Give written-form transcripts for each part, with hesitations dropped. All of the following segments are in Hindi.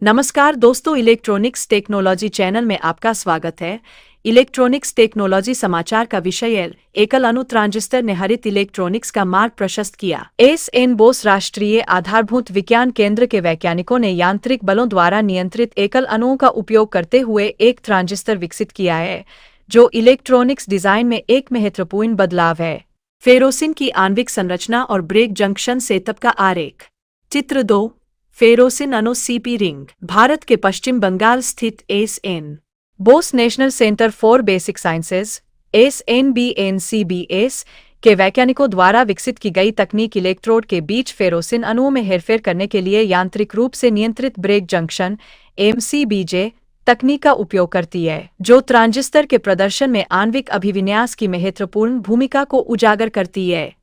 नमस्कार दोस्तों, इलेक्ट्रॉनिक्स टेक्नोलॉजी चैनल में आपका स्वागत है। इलेक्ट्रॉनिक्स टेक्नोलॉजी समाचार का विषय है। एकल अणु ट्रांजिस्टर ने हरित इलेक्ट्रॉनिक्स का मार्ग प्रशस्त किया। एस.एन. बोस राष्ट्रीय आधारभूत विज्ञान केंद्र के वैज्ञानिकों ने यांत्रिक बलों द्वारा नियंत्रित एकल अणुओं का उपयोग करते हुए एक ट्रांजिस्टर विकसित किया है, जो इलेक्ट्रॉनिक्स डिजाइन में एक महत्वपूर्ण बदलाव है। फेरोसिन की आणविक संरचना और ब्रेक जंक्शन सेटअप का आरेख। चित्र 2। फेरोसिन अणु सीपी रिंग। भारत के पश्चिम बंगाल स्थित SN. Bose national centre for basic sciences (SNBNCBS) के वैज्ञानिकों द्वारा विकसित की गई तकनीक इलेक्ट्रोड के बीच फेरोसिन अणुओं में हेरफेर करने के लिए यांत्रिक रूप से नियंत्रित ब्रेक जंक्शन (MCBJ) तकनीक का उपयोग करती है, जो ट्रांजिस्टर के प्रदर्शन में आणविक अभिविन्यास की महत्वपूर्ण भूमिका को उजागर करती है।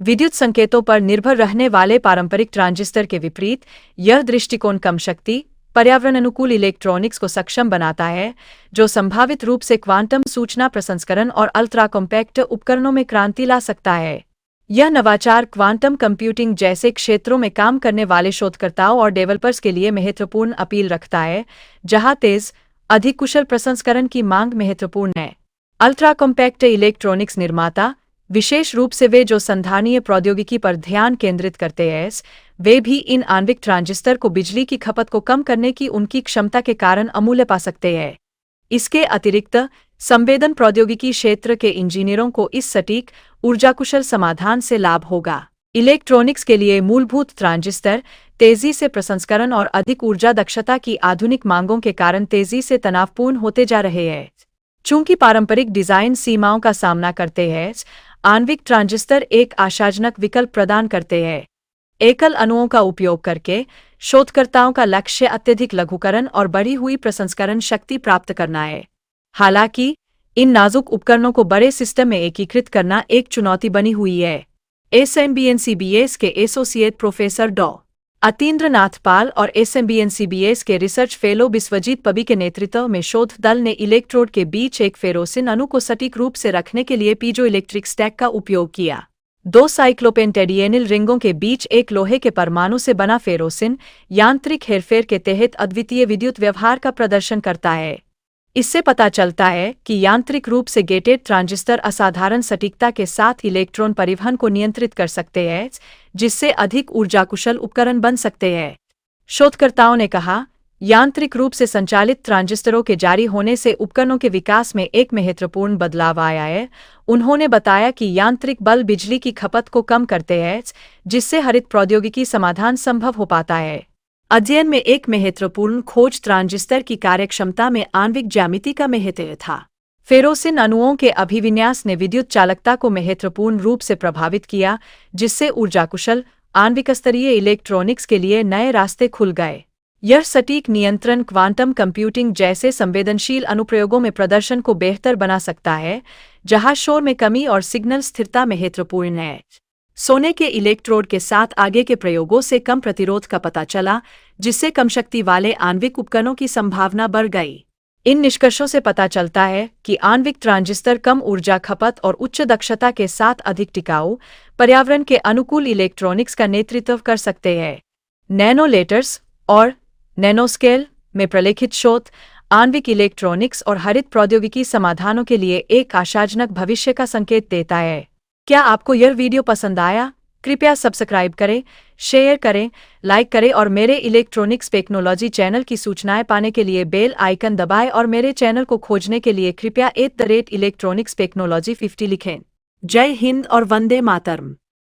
विद्युत संकेतों पर निर्भर रहने वाले पारंपरिक ट्रांजिस्टर के विपरीत, यह दृष्टिकोण कम शक्ति, पर्यावरण अनुकूल इलेक्ट्रॉनिक्स को सक्षम बनाता है, जो संभावित रूप से क्वांटम सूचना प्रसंस्करण और अल्ट्रा कॉम्पैक्ट उपकरणों में क्रांति ला सकता है। यह नवाचार क्वांटम कंप्यूटिंग जैसे क्षेत्रों में काम करने वाले शोधकर्ताओं और डेवलपर्स के लिए महत्वपूर्ण अपील रखता है, जहां तेज, अधिक कुशल प्रसंस्करण की मांग महत्वपूर्ण है। अल्ट्रा कॉम्पैक्ट इलेक्ट्रॉनिक्स निर्माता, विशेष रूप से वे जो संधारणीय प्रौद्योगिकी पर ध्यान केंद्रित करते हैं, वे भी इन आणविक ट्रांजिस्टर को बिजली की खपत को कम करने की उनकी क्षमता के कारण अमूल्य पा सकते हैं। इसके अतिरिक्त, संवेदन प्रौद्योगिकी क्षेत्र के इंजीनियरों को इस सटीक, ऊर्जाकुशल समाधान से लाभ होगा। इलेक्ट्रॉनिक्स के लिए मूलभूत ट्रांजिस्टर, तेजी से प्रसंस्करण और अधिक ऊर्जा दक्षता की आधुनिक मांगों के कारण तेजी से तनावपूर्ण होते जा रहे हैं। चूंकि पारंपरिक डिजाइन सीमाओं का सामना करते हैं, आणविक ट्रांजिस्टर एक आशाजनक विकल्प प्रदान करते हैं। एकल अणुओं का उपयोग करके, शोधकर्ताओं का लक्ष्य अत्यधिक लघुकरण और बढ़ी हुई प्रसंस्करण शक्ति प्राप्त करना है। हालांकि, इन नाजुक उपकरणों को बड़े सिस्टम में एकीकृत करना एक चुनौती बनी हुई है। SNBNCBS के एसोसिएट प्रोफेसर डॉ. अतीन्द्र नाथ पाल और SNBNCBS के रिसर्च फेलो बिस्वजीत पबी के नेतृत्व में शोध दल ने इलेक्ट्रोड के बीच एक फेरोसिन अणु को सटीक रूप से रखने के लिए पीजोइलेक्ट्रिक स्टैक का उपयोग किया। दो साइक्लोपेंटेडिएनिल रिंगों के बीच एक लोहे के परमाणु से बना फेरोसिन, यांत्रिक हेरफेर के तहत अद्वितीय विद्युत व्यवहार का प्रदर्शन करता है। इससे पता चलता है कि यांत्रिक रूप से गेटेड ट्रांजिस्टर असाधारण सटीकता के साथ इलेक्ट्रॉन परिवहन को नियंत्रित कर सकते हैं, जिससे अधिक ऊर्जाकुशल उपकरण बन सकते हैं। शोधकर्ताओं ने कहा, यांत्रिक रूप से संचालित ट्रांजिस्टरों के जारी होने से उपकरणों के विकास में एक महत्वपूर्ण बदलाव आया है। उन्होंने बताया कि यांत्रिक बल बिजली की खपत को कम करते हैं, जिससे हरित प्रौद्योगिकी समाधान संभव हो पाता है। अध्ययन में एक महत्वपूर्ण खोज ट्रांजिस्टर की कार्यक्षमता में आणविक ज्यामिति का महत्व था। फेरोसिन अणुओं के अभिविन्यास ने विद्युत चालकता को महत्वपूर्ण रूप से प्रभावित किया, जिससे ऊर्जाकुशल, आणविक स्तरीय इलेक्ट्रॉनिक्स के लिए नए रास्ते खुल गए। यह सटीक नियंत्रण क्वांटम कंप्यूटिंग जैसे संवेदनशील अनुप्रयोगों में प्रदर्शन को बेहतर बना सकता है, जहां शोर में कमी और सिग्नल स्थिरता महत्वपूर्ण है। सोने के इलेक्ट्रोड के साथ आगे के प्रयोगों से कम प्रतिरोध का पता चला, जिससे कम शक्ति वाले आणविक उपकरणों की संभावना बढ़ गई। इन निष्कर्षों से पता चलता है कि आणविक ट्रांजिस्टर कम ऊर्जा खपत और उच्च दक्षता के साथ अधिक टिकाऊ, पर्यावरण के अनुकूल इलेक्ट्रॉनिक्स का नेतृत्व कर सकते हैं। नैनो लेटर्स और नैनोस्केल में प्रलेखित शोध, आणविक इलेक्ट्रॉनिक्स और हरित प्रौद्योगिकी समाधानों के लिए एक आशाजनक भविष्य का संकेत देता है। क्या आपको यह वीडियो पसंद आया? कृपया सब्सक्राइब करें, शेयर करें, लाइक करें और मेरे इलेक्ट्रॉनिक्स टेक्नोलॉजी चैनल की सूचनाएं पाने के लिए बेल आइकन दबाएं और मेरे चैनल को खोजने के लिए कृपया @electronicsTechnology50 लिखें। जय हिंद और वंदे मातरम।